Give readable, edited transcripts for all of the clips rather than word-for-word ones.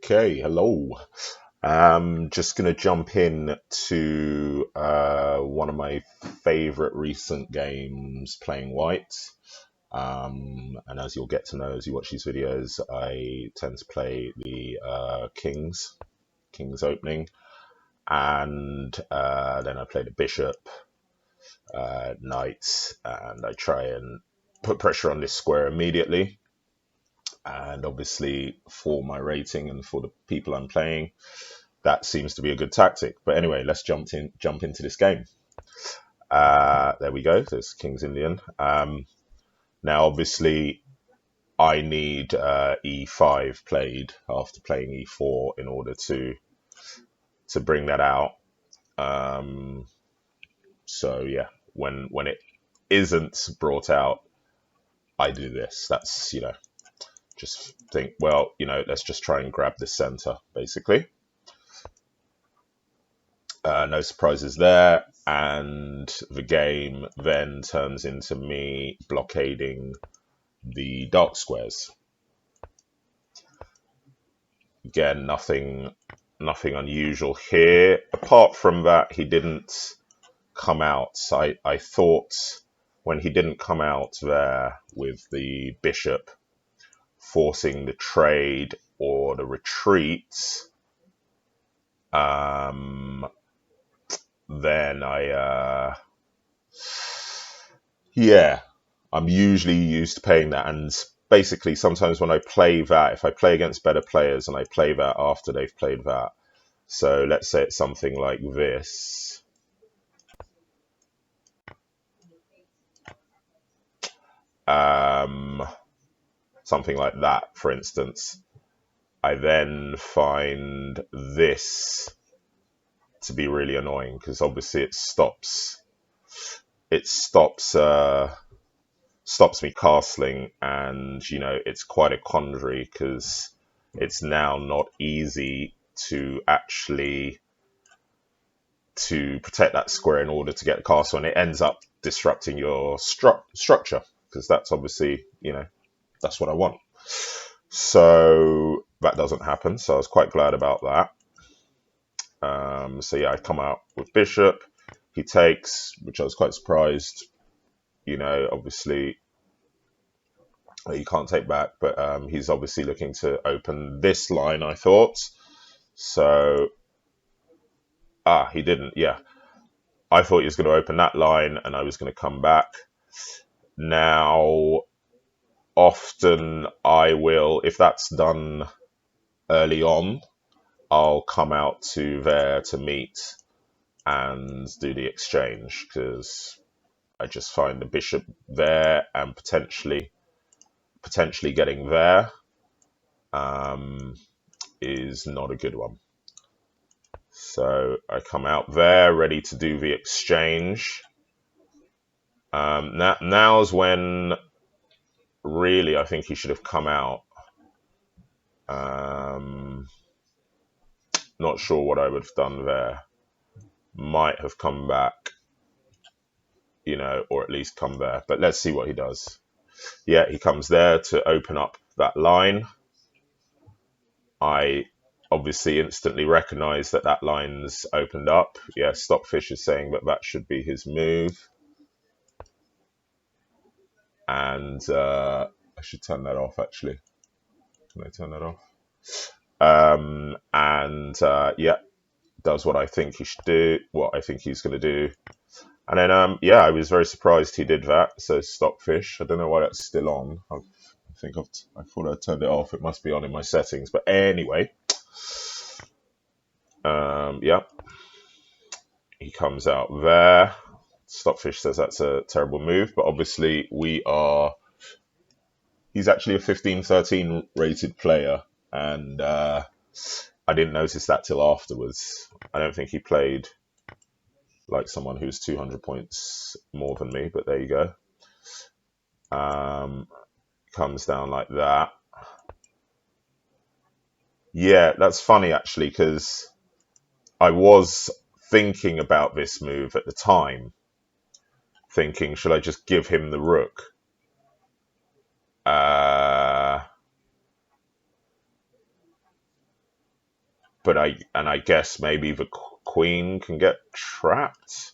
Okay, hello. Just gonna jump in to one of my favorite recent games, playing white. And as you'll get to know as you watch these videos, I tend to play the King's opening, and then I play the bishop, knight, and I try and put pressure on this square immediately. And obviously, for my rating and for the people I'm playing, that seems to be a good tactic. But anyway, let's jump into this game. There we go. There's King's Indian. Now, obviously, I need e5 played after playing e4 in order to bring that out. So yeah, when it isn't brought out, I do this. That's just think, well, let's just try and grab the center, basically. No surprises there, and the game then turns into me blockading the dark squares. Again, nothing unusual here. Apart from that, he didn't come out. I thought when he didn't come out there with the bishop forcing the trade or the retreat, then I'm usually used to playing that. And basically, sometimes when I play that, if I play against better players and I play that after they've played that, so let's say it's something like this. Something like that, for instance. I then find this to be really annoying because obviously it stops me castling, and it's quite a quandary because it's now not easy to actually to protect that square in order to get the castle, and it ends up disrupting your structure, because that's obviously that's what I want. So that doesn't happen, so I was quite glad about that. So yeah, I come out with bishop, he takes, which I was quite surprised. Obviously you can't take back, but he's obviously looking to open this line, I thought. So he didn't. Yeah, I thought he was going to open that line and I was going to come back. Now, often I will, if that's done early on, I'll come out to there to meet and do the exchange, because I just find the bishop there and potentially getting there is not a good one. So I come out there ready to do the exchange. Now's when really I think he should have come out. Not sure what I would have done there. Might have come back, or at least come there. But let's see what he does. Yeah, he comes there to open up that line. I obviously instantly recognize that line's opened up. Yeah, Stockfish is saying that should be his move. And I should turn that off, actually. Can I turn that off? Yeah, does what I think he should do, what I think he's going to do. And then, I was very surprised he did that. So Stockfish, I don't know why that's still on. I thought I turned it off. It must be on in my settings. But anyway, he comes out there. Stockfish says that's a terrible move, but obviously he's actually a 15-13 rated player, and I didn't notice that till afterwards. I don't think he played like someone who's 200 points more than me, but there you go. Comes down like that. Yeah, that's funny actually, because I was thinking about this move at the time, thinking, should I just give him the rook? but I guess maybe the queen can get trapped.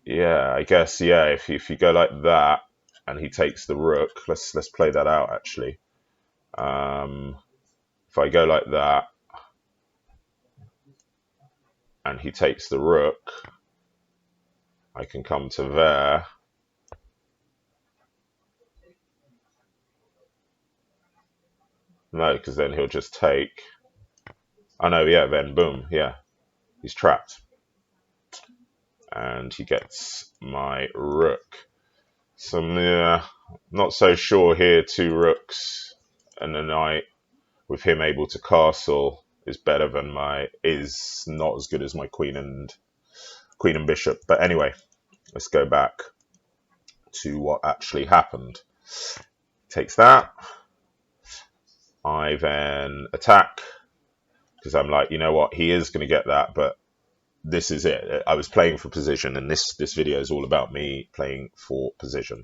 Yeah, I guess, yeah, if you go like that and he takes the rook, let's play that out actually. Um, if I go like that and he takes the rook, I can come to there. No, because then he'll just take. Oh no, yeah, then boom, yeah, he's trapped. And he gets my rook. So yeah, not so sure here. Two rooks and a knight with him able to castle is better than is not as good as my queen and bishop. But anyway, let's go back to what actually happened. Takes that. I then attack because I'm like, you know what, he is going to get that, but this is it. I was playing for position, and this video is all about me playing for position.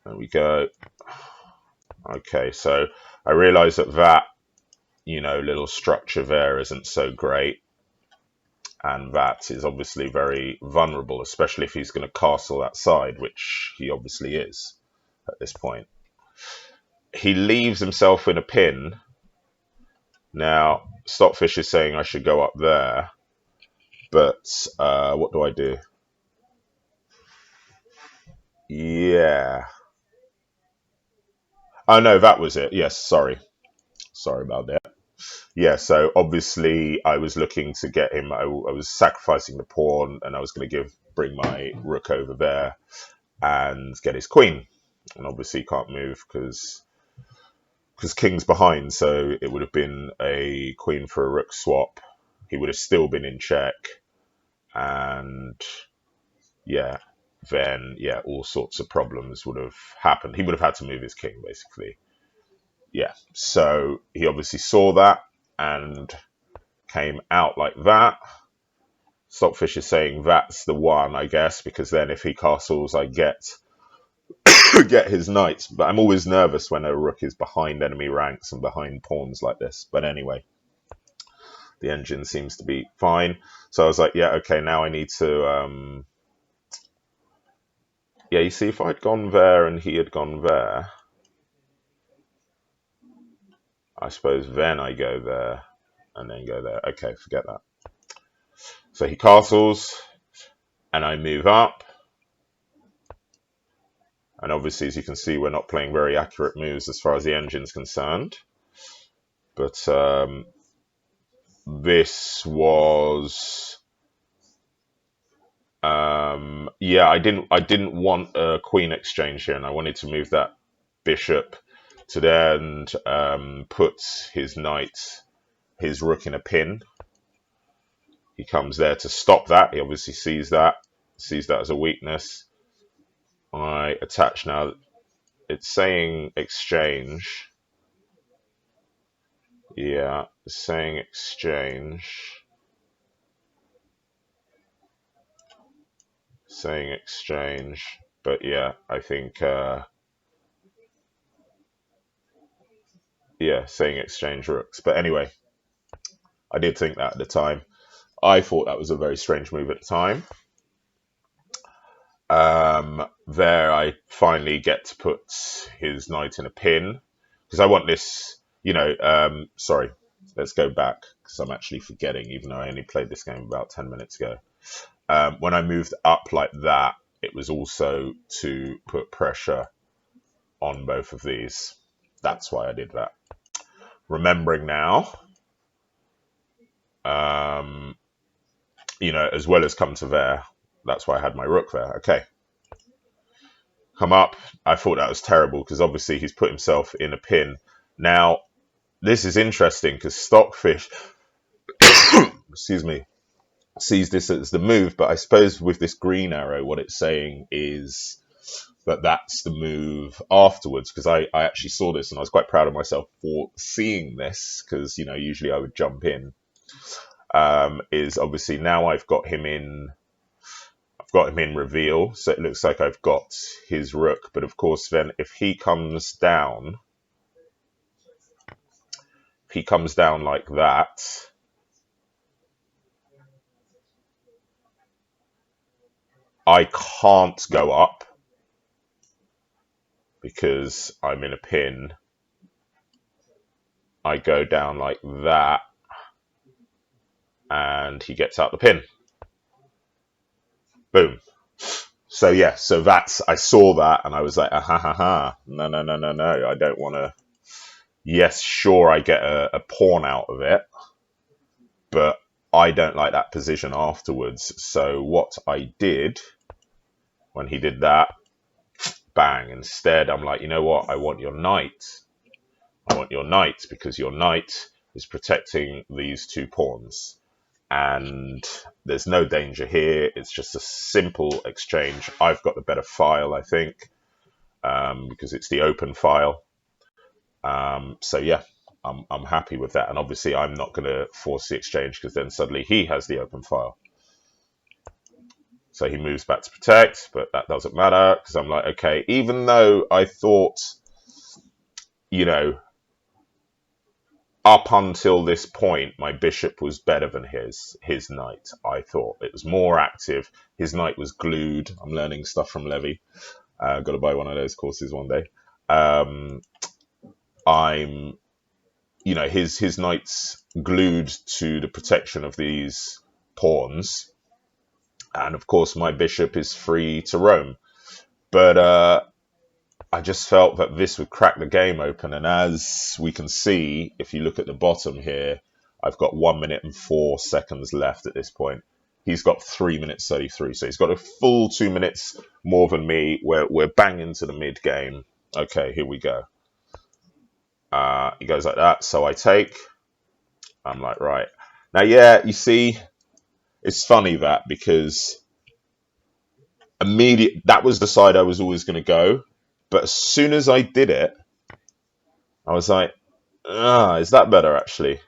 There we go. Okay, so I realize that little structure there isn't so great, and that is obviously very vulnerable, especially if he's going to castle that side, which he obviously is at this point. He leaves himself in a pin. Now, Stockfish is saying I should go up there, but what do I do? Yeah. Oh, no, that was it. Yes, sorry. Sorry about that. Yeah, so obviously I was looking to get him. I was sacrificing the pawn, and I was going to bring my rook over there and get his queen. And obviously he can't move because king's behind, so it would have been a queen for a rook swap. He would have still been in check, and yeah, then yeah, all sorts of problems would have happened. He would have had to move his king, basically. Yeah, so he obviously saw that and came out like that. Stockfish is saying that's the one, I guess, because then if he castles, I get his knights. But I'm always nervous when a rook is behind enemy ranks and behind pawns like this. But anyway, the engine seems to be fine. So I was like, yeah, okay, now I need to. Yeah, you see, if I'd gone there and he had gone there, I suppose then I go there and then go there. Okay, forget that. So he castles and I move up. And obviously, as you can see, we're not playing very accurate moves as far as the engine's concerned. But this was, yeah, I didn't want a queen exchange here, and I wanted to move that bishop to there and put his rook in a pin. He comes there to stop that. He obviously sees that as a weakness. I attach now. It's saying exchange. Yeah, it's saying exchange. Saying exchange. But yeah, I think, yeah, saying exchange rooks. But anyway, I did think that at the time. I thought that was a very strange move at the time. There, I finally get to put his knight in a pin because I want this. Sorry, let's go back because I'm actually forgetting, even though I only played this game about 10 minutes ago. When I moved up like that, it was also to put pressure on both of these. That's why I did that. Remembering now, as well as come to there. That's why I had my rook there. Okay. Come up. I thought that was terrible because obviously he's put himself in a pin. Now, this is interesting because Stockfish, excuse me, sees this as the move, but I suppose with this green arrow, what it's saying is that that's the move afterwards, because I actually saw this and I was quite proud of myself for seeing this, because usually I would jump in. Is obviously now I've got him in reveal, so it looks like I've got his rook, but of course then if he comes down, he comes down like that, I can't go up because I'm in a pin. I go down like that, and he gets out the pin. Boom. So yeah, so I saw that and I was like, ah, ha ha ha, no, no, no, no, no, I don't want to. Yes, sure, I get a pawn out of it, but I don't like that position afterwards. So what I did when he did that, bang, instead, I'm like, you know what? I want your knight. I want your knight because your knight is protecting these two pawns. And there's no danger here. It's just a simple exchange. I've got the better file, I think, because it's the open file. So yeah, I'm happy with that. And obviously, I'm not going to force the exchange because then suddenly he has the open file. So he moves back to protect, but that doesn't matter because I'm like, okay, even though I thought, you know, up until this point, my bishop was better than his knight. I thought it was more active. His knight was glued. I'm learning stuff from Levy. Got to buy one of those courses one day. I'm, his knight's glued to the protection of these pawns, and of course my bishop is free to roam. But I just felt that this would crack the game open. And as we can see, if you look at the bottom here, I've got 1 minute and 4 seconds left at this point. He's got 3 minutes 33. So he's got a full 2 minutes more than me. We're bang into the mid game. Okay, here we go. He goes like that. So I take. I'm like, right. Now, yeah, you see, it's funny that because that was the side I was always going to go. But as soon as I did it, I was like, is that better actually?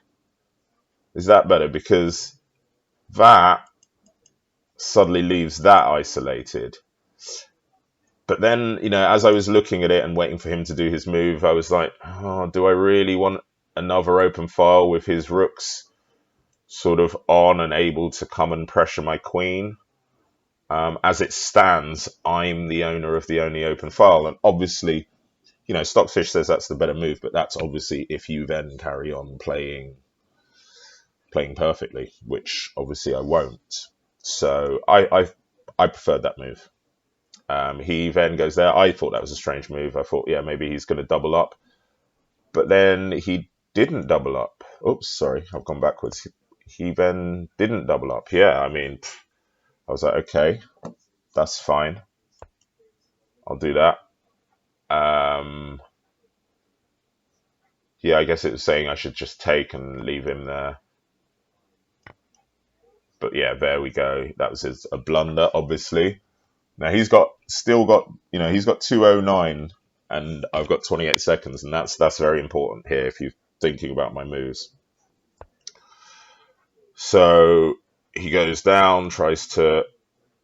Is that better? Because that suddenly leaves that isolated. But then, as I was looking at it and waiting for him to do his move, I was like, oh, do I really want another open file with his rooks sort of on and able to come and pressure my queen? As it stands, I'm the owner of the only open file. And obviously, Stockfish says that's the better move, but that's obviously if you then carry on playing perfectly, which obviously I won't. So I preferred that move. He then goes there. I thought that was a strange move. I thought, yeah, maybe he's going to double up, but then he didn't double up. Oops, sorry, I've gone backwards. He then didn't double up. Yeah, I mean, I was like, okay, that's fine. I'll do that. Yeah, I guess it was saying I should just take and leave him there. But yeah, there we go. That was a blunder, obviously. Now he's still got 209 and I've got 28 seconds, and that's very important here if you're thinking about my moves. So he goes down, tries to,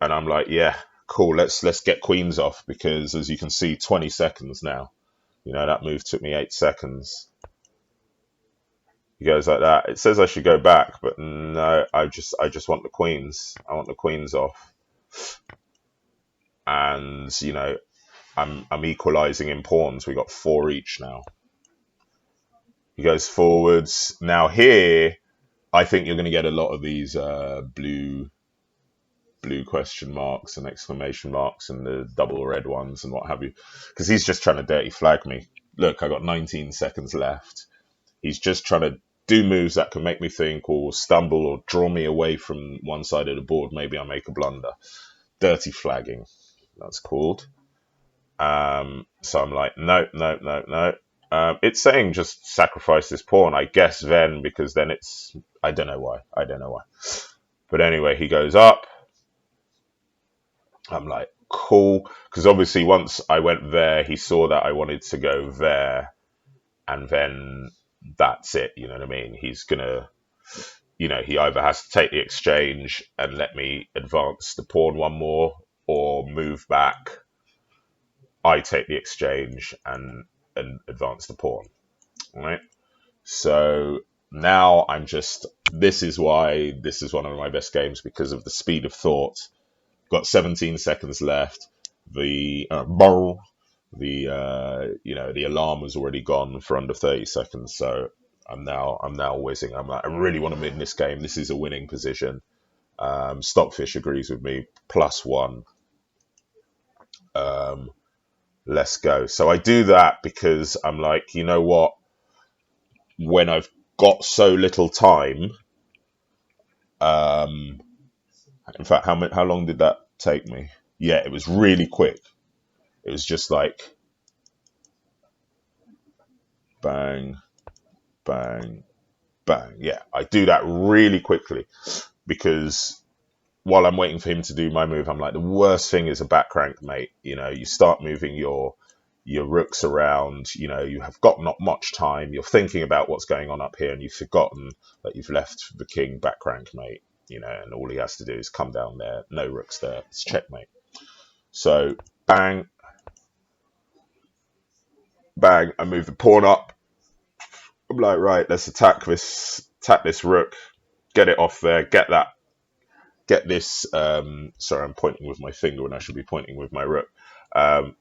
and I'm like, yeah, cool, let's get queens off because as you can see, 20 seconds now. That move took me 8 seconds. He goes like that. It says I should go back, but no, I just want the queens. I want the queens off. And, I'm equalizing in pawns. We got 4 each now. He goes forwards. Now here, I think you're going to get a lot of these blue question marks and exclamation marks and the double red ones and what have you. Because he's just trying to dirty flag me. Look, I got 19 seconds left. He's just trying to do moves that can make me think or stumble or draw me away from one side of the board. Maybe I make a blunder. Dirty flagging, that's called. So I'm like, no. It's saying just sacrifice this pawn, I guess then, because then it's, I don't know why. But anyway, he goes up. I'm like, cool. Because obviously once I went there, he saw that I wanted to go there. And then that's it, you know what I mean? He's going to, he either has to take the exchange and let me advance the pawn one more or move back. I take the exchange and advance the pawn, right? So now this is why this is one of my best games, because of the speed of thought. Got 17 seconds left. The alarm was already gone for under 30 seconds. So I'm now whizzing. I'm like, I really want to win this game. This is a winning position. Stockfish agrees with me. +1. Let's go. So I do that because I'm like, you know what? When I've got so little time, um, in fact, how long did that take me? Yeah, it was really quick. It was just like bang, bang, bang. Yeah, I do that really quickly because while I'm waiting for him to do my move, I'm like, the worst thing is a back rank, mate. You start moving your rooks around. You have got not much time. You're thinking about what's going on up here, and you've forgotten that you've left the king back rank, mate. And all he has to do is come down there. No rooks there. It's checkmate. So bang, bang. I move the pawn up. I'm like, right, let's attack this rook. Get it off there. Get this. Sorry, I'm pointing with my finger when I should be pointing with my rook. With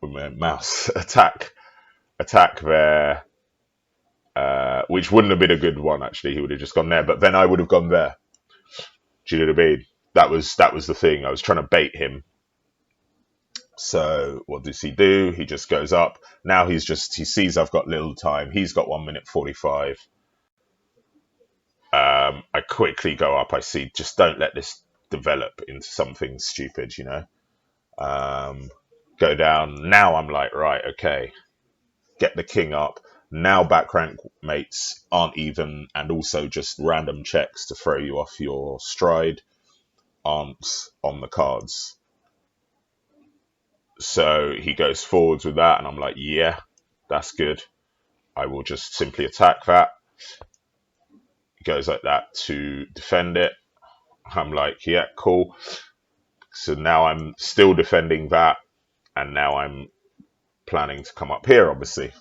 my mouse. Attack there. Which wouldn't have been a good one, actually. He would have just gone there, but then I would have gone there. Do you know what I mean? That was the thing. I was trying to bait him. So what does he do? He just goes up. Now he sees I've got little time. He's got 1 minute 45. I quickly go up. I see, just don't let this develop into something stupid, Go down. Now I'm like, right, okay, get the king up. Now back rank mates aren't even, and also just random checks to throw you off your stride aren't on the cards. So he goes forwards with that, and I'm like, yeah, that's good. I will just simply attack that. He goes like that to defend it. I'm like, yeah, cool. So now I'm still defending that, and now I'm planning to come up here, obviously.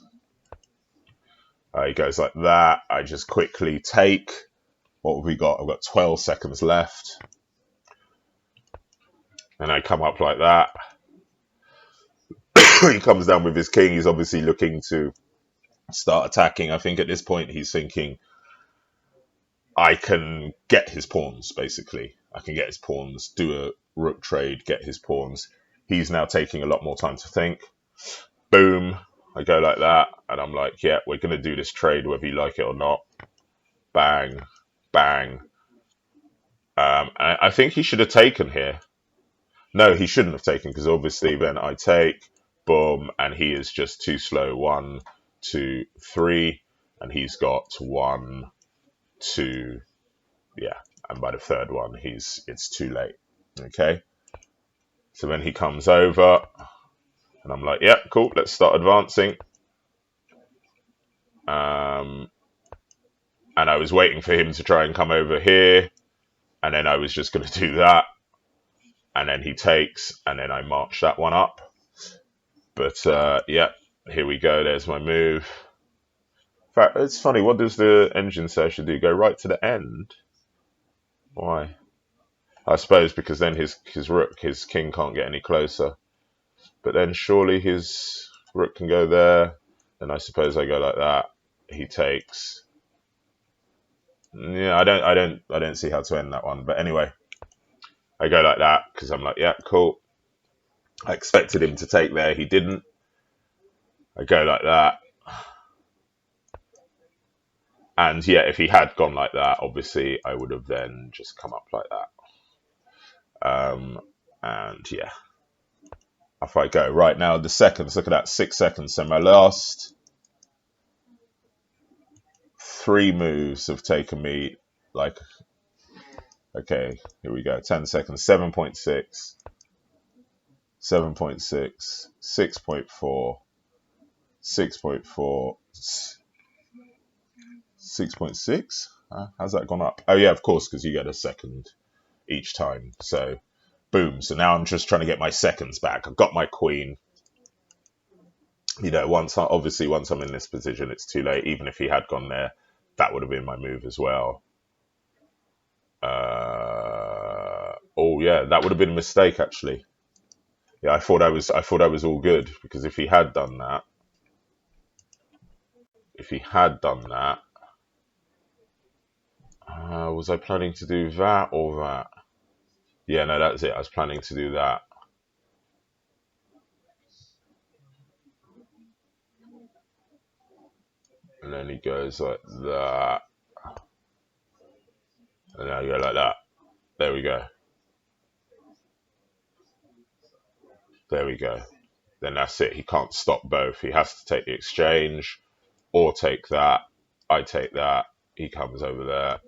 He goes like that. I just quickly take. What have we got? I've got 12 seconds left. And I come up like that. He comes down with his king. He's obviously looking to start attacking. I think at this point he's thinking, I can get his pawns, basically. I can get his pawns, do a rook trade, get his pawns. He's now taking a lot more time to think. Boom. I go like that. And I'm like, yeah, we're going to do this trade whether you like it or not. Bang. Bang. I think he should have taken here. No, he shouldn't have taken, because obviously then I take, boom, and he is just too slow. 1, 2, 3, and he's got 1, 2, yeah, and by the third one, it's too late. Okay, so then he comes over, and I'm like, yeah, cool, let's start advancing. And I was waiting for him to try and come over here, and then I was just going to do that, and then he takes, and then I march that one up. But yeah, here we go. There's my move. In fact, it's funny. What does the engine say I should do? Go right to the end? Why? I suppose because then his rook, his king can't get any closer. But then surely his rook can go there. Then I suppose I go like that. He takes. Yeah, I don't see how to end that one. But anyway, I go like that because I'm like, yeah, cool. I expected him to take there. He didn't. I go like that. And yeah, if he had gone like that, obviously I would have then just come up like that. And yeah, off I go. Right now, the seconds, look at that, 6 seconds. So my last 3 moves have taken me like, okay, here we go. 10 seconds, 7.6, 7.6, 6.4, 6.4, 6.6. How's that gone up? Oh yeah, of course, because you get a second each time. So boom. So now I'm just trying to get my seconds back. I've got my queen. Obviously once I'm in this position, it's too late. Even if he had gone there, that would have been my move as well. Oh yeah, that would have been a mistake actually. Yeah, I thought I was all good because if he had done that, was I planning to do that or that? Yeah, no, that's it. I was planning to do that. And then he goes like that. And then I go like that. There we go. There we go. Then that's it. He can't stop both. He has to take the exchange or take that. I take that. He comes over there.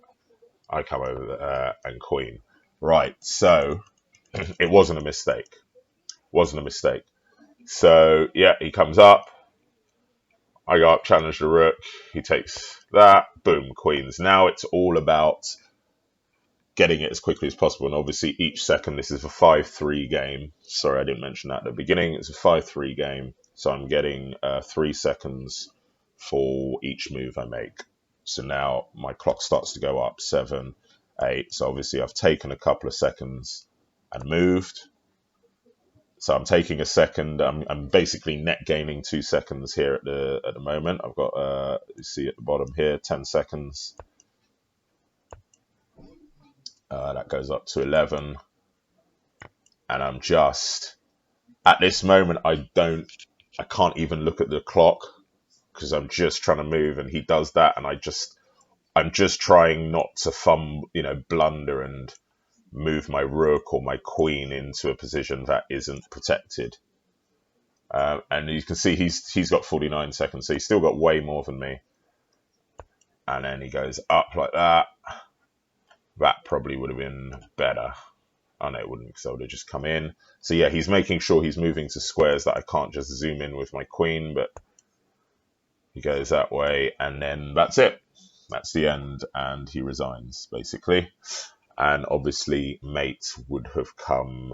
I come over there and queen. Right. So it wasn't a mistake. Wasn't a mistake. So yeah, he comes up. I go up, challenge the rook. He takes that. Boom, queens. Now it's all about getting it as quickly as possible. And obviously, each second, this is a 5-3 game. Sorry, I didn't mention that at the beginning. It's a 5-3 game. So I'm getting 3 seconds for each move I make. So now my clock starts to go up 7, 8. So obviously, I've taken a couple of seconds and moved. So I'm taking a second. I'm basically net gaining 2 seconds here at the moment. I've got you see at the bottom here 10 seconds. That goes up to 11, and I'm just at this moment. I can't even look at the clock because I'm just trying to move, and he does that, and I'm just trying not to blunder and move my rook or my queen into a position that isn't protected. And you can see he's got 49 seconds, so he's still got way more than me. And then he goes up like that. That probably would have been better. Oh no, it wouldn't, because I would have just come in. So yeah, he's making sure he's moving to squares that I can't just zoom in with my queen, but he goes that way, and then that's it. That's the end, and he resigns, basically. And obviously, mate would have come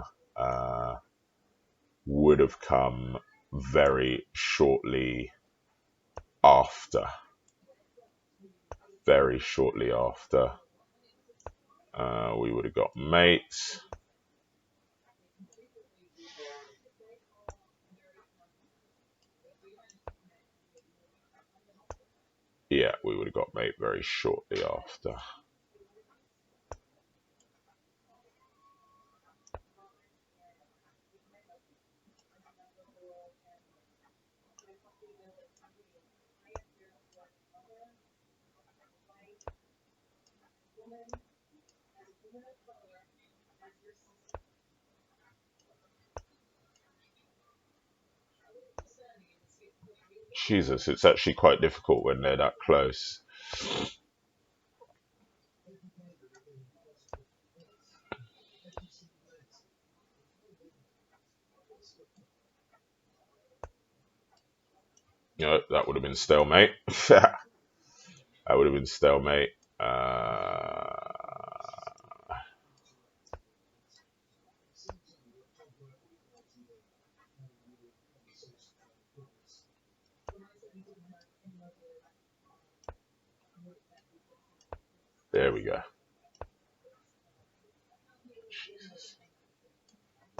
very shortly after. Very shortly after. We would have got mate. Yeah, we would have got mate very shortly after. Jesus, it's actually quite difficult when they're that close. That would have been stalemate. That would have been stalemate. There we go.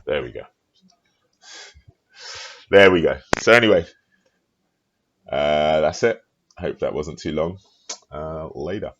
There we go. There we go. So anyway, that's it. Hope that wasn't too long. Later.